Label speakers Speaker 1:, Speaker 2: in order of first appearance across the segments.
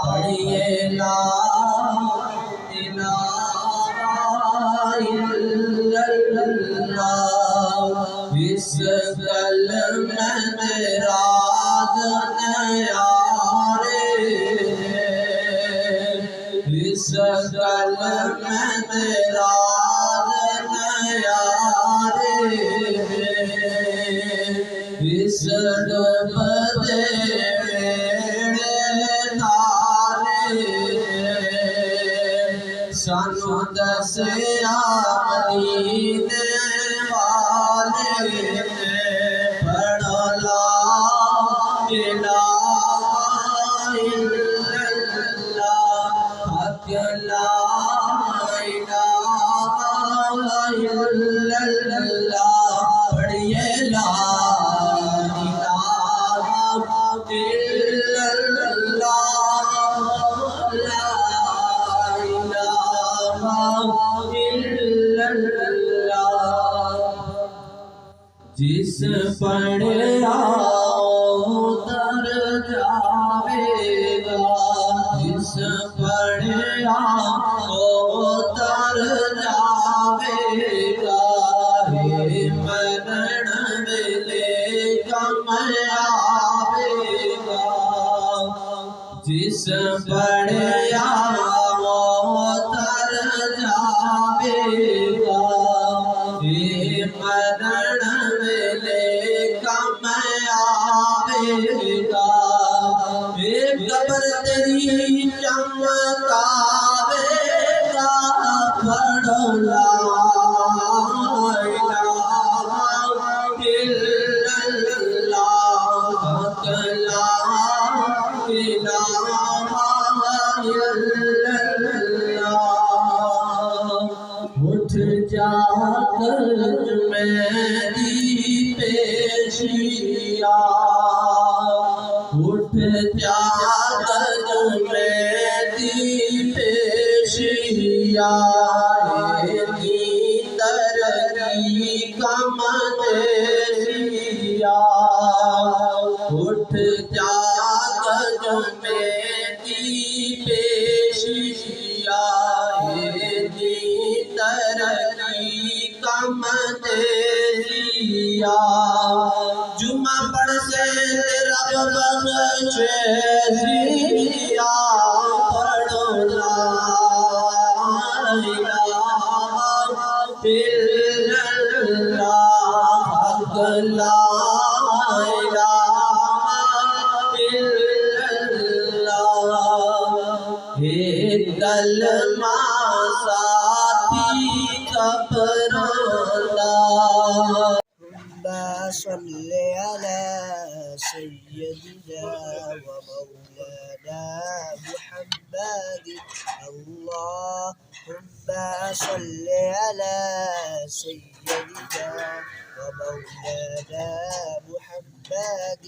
Speaker 1: پڑھیے لا الہ الا اللہ، اس کلمہ راز نیارے، اس کلمہ راز نیارے، اس ڈوبتے سانو دسیا مدینے والے، پڑھو لا الہ الا اللہ، حق لا الہ الا اللہ، پڑھیے لا الہ الا اللہ، لا جس پڑھا اتر جاوے گا، جس پڑھا اتر جاوے گا، مرن ویلے کم آوے گا، جس پڑھا اتر جاوے گا، مرن ویلے کم آوے گا، قبر تیری چمکاوے گا، پڑھو لا الہ الا اللہ، حق لا الہ الا اللہ، اٹھ جا کر میری پیشیا، اٹھ جا کر میری پیشیا، ترقی کا مدیسیا، اٹھ جا کر میری پیشیا، ترقی کا مدیسیا، جمعہ پڑھ سے رب بخشے زیا، پڑھو لا الہ الا اللہ، حق لا الہ الا اللہ، ایک کلمہ ساتھی کا پراندہ، صل على سيدنا ومولانا محمد، اللهم صل على سيدنا ومولانا محمد،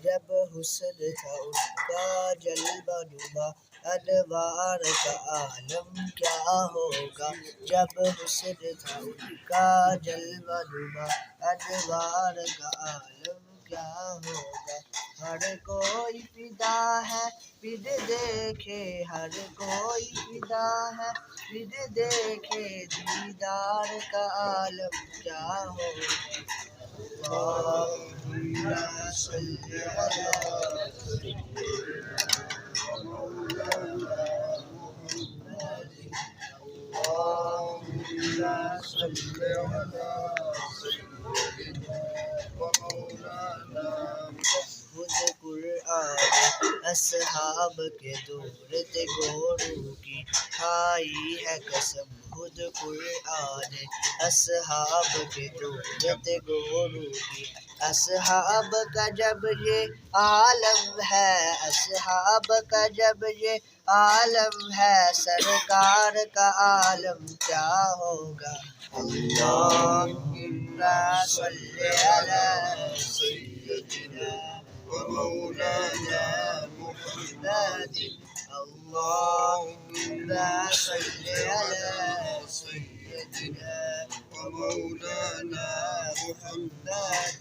Speaker 1: جب حسن تھا ان کا جلوہ نما، انوار کا عالم کیا ہوگا، جب حسن تھا ان کا جلوہ نما، انوار کا عالم کیا ہوگا، ہر کوئی فدا ہے پھر دیکھے، ہر کوئی فدا ہے پھر دیکھے، دیدار کا عالم کیا ہوگا، اللہم صل علی مولانا محمد، اللہم صل علی سیدنا مولانا محمد، قرآن اصحاب کے دور تے گورو کی کھائی ہے قسم، خود قرآن اصحاب کے دور تے گورو کی، اصحاب کا جب یہ عالم ہے، اصحاب کا جب یہ عالم ہے، سرکار کا عالم کیا ہوگا، اللہم صل علی سیدنا ومولانا محمد، اللہم صل علی سیدنا ومولانا محمد،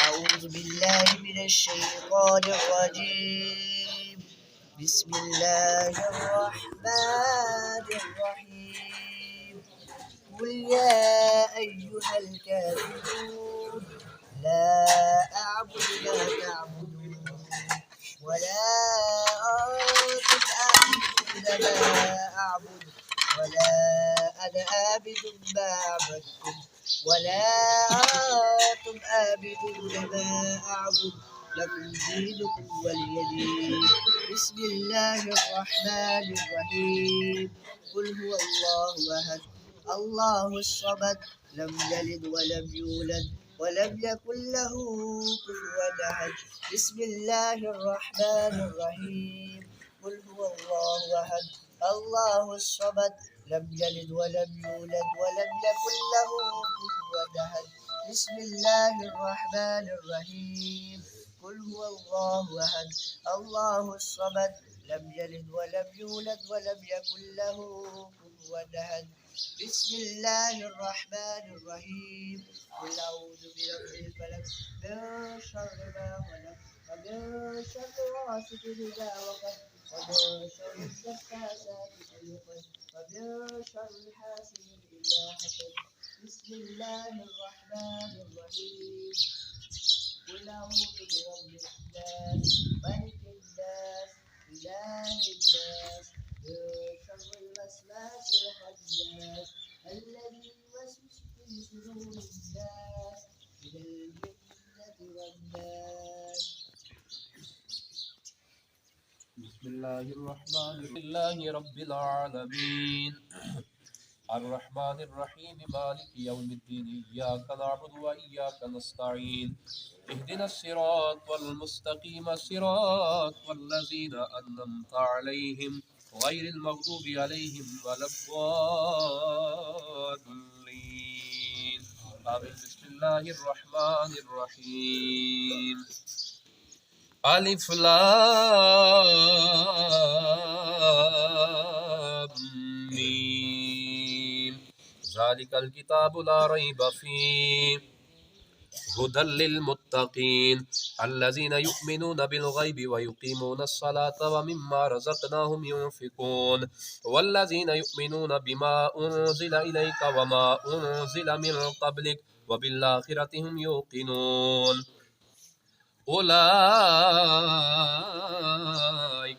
Speaker 1: أعوذ بالله من الشيطان الرجيم بسم الله الرحمن الرحيم قل يا أيها الكافرون لا أعبد ما تعبدون ولا أنتم عابدون ما أعبد ولا أنا عابد ما عبدتم ولا أنتم عابدون ما أعبد لكم دينكم ولي دين بسم الله الرحمن الرحيم قل هو الله أحد الله الصمد لم يلد ولم يولد ولم يكن له كفوا أحد بسم الله الرحمن الرحيم قل هو الله أحد الله الصمد لم يلد ولم يولد ولم يكن له كفوا أحد بسم الله الرحمن الرحيم قل هو الله أحد الله الصمد لم يلد ولم يولد ولم يكن له كفوا أحد بسم الله الرحمن الرحيم قل أعوذ برب الفلق من شر ما خلق ومن شر غاسق إذا وقب ومن شر النفاثات في العقد ومن شر حاسد إذا حسد بسم الله الرحمن الرحيم قل أعوذ برب الناس ملك الناس إله الناس من شر الوسواس الخناس الذي يوسوس في صدور الناس من الجنة والناس
Speaker 2: بسم الله الرحمن الرحيم لله رب العالمين الرحمن الرحيم مالك يوم الدين إياك نعبد وإياك نستعين اهدنا الصراط المستقيم صراط والذين أنعمت عليهم غير المغضوب عليهم ولا الضالين آمين بسم الله الرحمن الرحيم ألف لام ميم ذلك الكتاب لا ريب فيه هدى للمتقين الذين يؤمنون بالغيب ويقيمون الصلاة ومما رزقناهم ينفقون والذين يؤمنون بما أنزل إليك وما أنزل من قبلك وبالآخرة هم يوقنون أولئك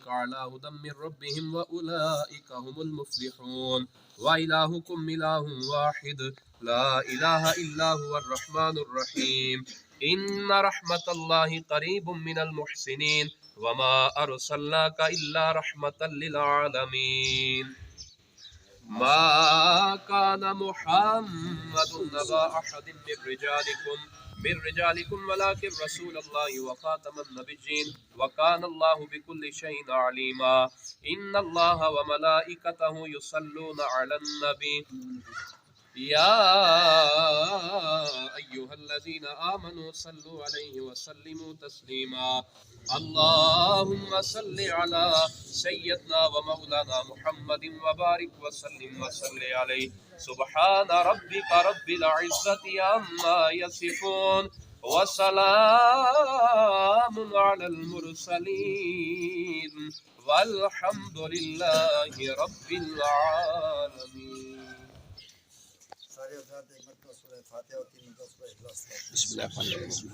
Speaker 2: على هدى من ربهم وأولئك هم المفلحون وإلهكم إله واحد لا إله إلا هو الرحمن الرحيم إن رحمة الله قريب من المحسنين وما أرسلناك إلا رحمة للعالمين ما كان محمد نبا أحد من رجالكم ولكن رسول الله وخاتم النبيين وكان الله بكل شيء عليما إن الله وملائكته يصلون على النبي يا أيها الذين آمنوا صلوا عليه وسلموا تسليما اللهم صل على سيدنا ومولانا محمد وبارك وسلم وصل عليه سبحان ربك رب العزة عما يصفون وسلام على المرسلين والحمد لله رب العالمين بسم الله الرحمن الرحيم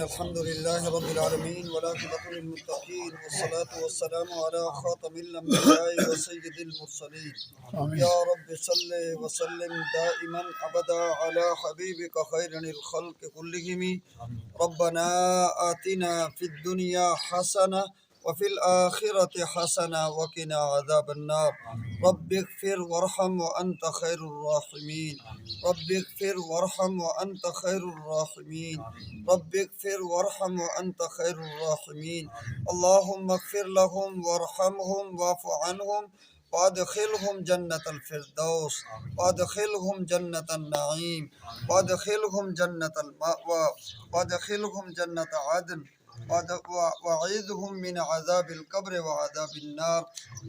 Speaker 3: الحمد لله رب العالمين والعاقبة للمتقين والصلاة والسلام على خاتم الأنبياء وسيد المرسلين يا رب صل وسلم دائما أبدا على حبيبك خير الخلق كلهم ربنا آتنا في الدنيا حسنة وفي الآخرة حسنة وقنا عذاب النار رب اغفر وارحم وأنت خير الراحمين رب اغفر وارحم وأنت خير الراحمين رب اغفر وارحم وأنت خير الراحمين اللهم اغفر لهم وارحمهم واعف عنهم وادخلهم جنة الفردوس وادخلهم جنة النعيم وادخلهم جنة المأوى وادخلهم جنة عدن وعیدہم من عذاب القبر وعذاب النار۔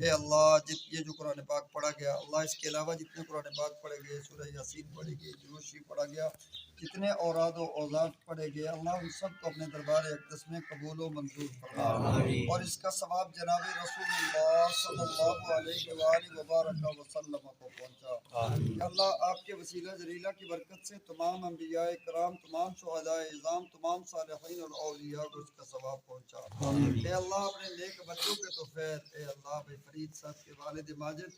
Speaker 3: اے اللہ یہ جو قرآن پاک پڑھا گیا، اللہ اس کے علاوہ جتنے قرآن پاک پڑھے گئے، سورہ یاسین پڑھی گئی، جوشی پڑھا گیا، جتنے اوراد و اوزاد پڑھے گئے، اللہ ان سب کو اپنے دربار اقدس میں قبول و منظور فرما، اور اس کا ثواب جناب رسول اللہ صلی اللہ علیہ وآلہ وبارک وسلم کو پہنچا۔ یا اللہ آپ کے وسیلہ جلیلہ کی برکت سے تمام انبیاء کرام، تمام شہداء اعظام، تمام صالحین اور اولیاء کو اس کا ثواب پہنچا۔ اے اللہ اپنے نیک بچوں کے تو خیر، اے اللہ بھائی فرید صاحب کے والد ماجد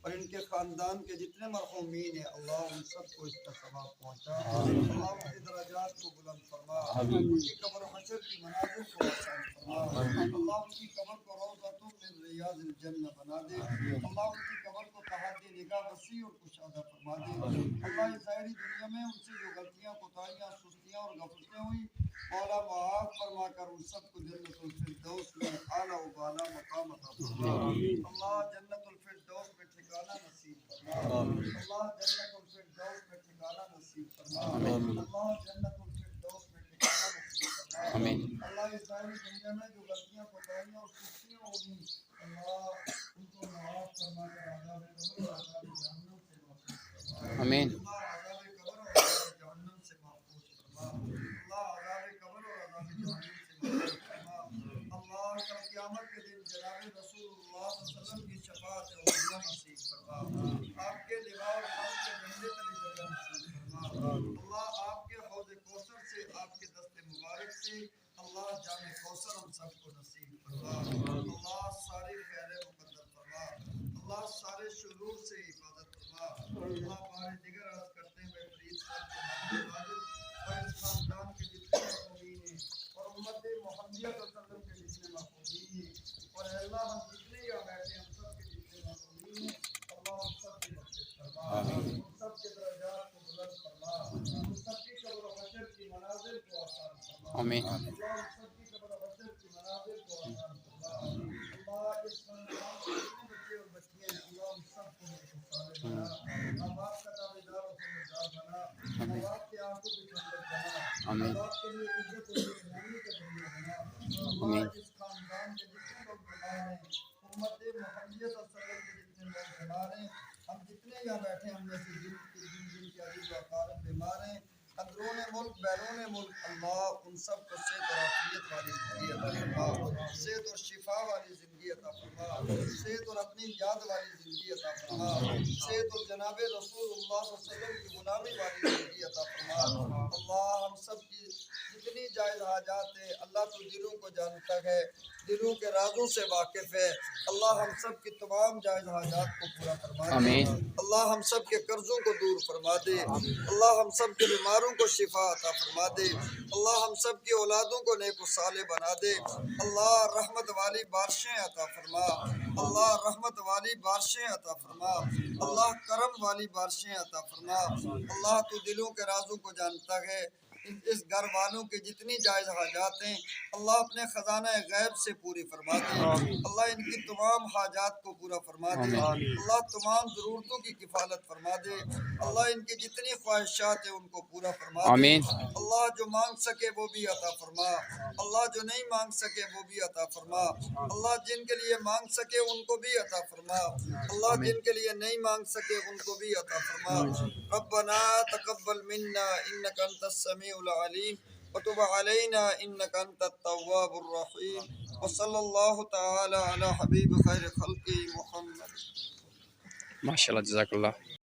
Speaker 3: اور ان کے خاندان کے جتنے مرحومین ہیں، اللہ ان سب کو اس کا ثواب پہنچا۔ اللہ ان کی درجات کو بلند فرما، ان کی قبر و حشر کی منازل کو آسان فرما، اللہ ان کی قبر کو روضۃ من ریاض الجنہ بنا دے، اللہ ان کی قبر کو تحدی نگاہ وسیع اور کشادہ فرما دے۔ اللہ اس ظاہری دنیا میں ان سے جو غلطیاں، کوتاہیاں، سستیاں اور غفلتیں ہوئی، مولا معاف فرما کر ان سب کو جنت الفردوس میں اعلیٰ و بالا مقام عطا فرما۔ اللہ جنت الفردوس میں ٹھکانہ نصیب فرما، اللہ جنت الفردوس میں ٹھکانہ نصیب فرما، اللہ جنت الفردوس میں ٹھکانہ نصیب فرما۔ اللہ اس ظاہری دنیا میں جو غلطیاں، کوتاہیاں اور سستیاں ہوگی، اللہ ان کو معاف فرما کر عذاب قبر اور عذاب جہنم سے محفوظ فرما۔
Speaker 4: آمین۔
Speaker 3: اللہ عذاب قبر اور عذاب جہنم سے محفوظ فرما، اللہ عذاب قبر اور عذاب جہنم سے محفوظ فرما۔ اللہ کل قیامت کے دن جناب رسول اللہ صلی اللہ علیہ وسلم کی شفاعت عظیمہ نصیب فرما، آپ کے لواء الحمد کے جھنڈے تلے جگہ نصیب فرما۔ اللہ آپ کے حوض کوثر سے، آپ کے دست مبارک سے، اللہ جام کوثر ہم سب کو نصیب فرما۔ اللہ ساری خیر مقدر فرما، اللہ سارے شرور سے حفاظت فرما۔ اللہ بار دیگر عرض کرتے ہیں بے فرید صاحب کے والد ماجد اور اس خاندان کے جتنے مرحومین ہیں اور امت محمدیہ صلی اللہ علیہ وسلم کے جتنے مرحومین ہیں، اور اے اللہ ہم جتنے یہاں بیٹھے ہیں ہم سب کے جتنے مرحومین ہیں، اللہ ہم سب کی بخشش فرما، ان سب کے درجات کو بلند فرما، ان سب کی قبر و حشر کی منازل کو آسان فرما،
Speaker 4: آمین۔
Speaker 3: اللہ ان سب کی قبر و حشر کی منازل کو آسان فرما۔ اللہ اس خاندان کے جتنے بچے اور بچیاں ہیں، اللہ ان سب کو نیک و صالح بنا، ماں باپ کا تابعدار و فرمانبردار بنا، ماں باپ کے آنکھوں کی ٹھنڈک بنا، ماں باپ کے لیے عزت و اکرامی کا ذریعہ بنا۔ اللہ اس خاندان کے جتنے لوگ بیمار ہیں، امت محمدیہ صلی اللہ علیہ وسلم کے جتنے لوگ بیمار ہیں، ہم جتنے یہاں بیٹھے ہیں ہم میں سے جن کے عزیز و اقارب بیمار ہیں، اندرون ملک بیرون ملک، اللہ ان سب کو صحت اور عافیت والی زندگی عطا فرما، صحت اور شفا والی زندگی عطا فرما، صحت اور اپنی یاد والی زندگی عطا فرما، صحت اور جناب رسول اللہ صلی اللہ علیہ وسلم کی غلامی والی زندگی عطا فرما۔ اللہ ہم سب کی جتنی جائز حاجات ہیں، اللہ تو دلوں کو جانتا ہے، دلوں کے رازوں سے واقف ہے، اللہ ہم سب کی تمام جائز حاجات کو پورا فرما دے،
Speaker 4: آمین۔
Speaker 3: اللہ ہم سب کے قرضوں کو دور فرما دے، اللہ ہم سب کے بیماروں کو شفا عطا فرما دے، اللہ ہم سب کی اولادوں کو نیک و صالح بنا دے، اللہ رحمت والی بارشیں عطا فرما، اللہ رحمت والی بارشیں عطا فرما، اللہ کرم والی بارشیں عطا فرما۔ اللہ تو دلوں کے رازوں کو جانتا ہے، اس گھر والوں کے جتنی جائز حاجات ہیں اللہ اپنے خزانہ غیب سے پوری فرما دے، اللہ ان کی تمام حاجات کو پورا فرما دے، اللہ تمام ضرورتوں کی کفالت فرما دے، اللہ ان کی جتنی خواہشات ہیں ان کو پورا فرما دے،
Speaker 4: آمین۔
Speaker 3: اللہ جو مانگ سکے وہ بھی عطا فرما، اللہ جو نہیں مانگ سکے وہ بھی عطا فرما، اللہ جن کے لیے مانگ سکے ان کو بھی عطا فرما، اللہ جن کے لیے نہیں مانگ سکے ان کو بھی عطا فرما۔ ربنا تقبل منا انك انت السميع العليم وتب علينا انك انت التواب الرحيم وصلى الله تعالى على حبيب خير خلقه محمد۔
Speaker 4: ماشاء اللہ، جزاک اللہ۔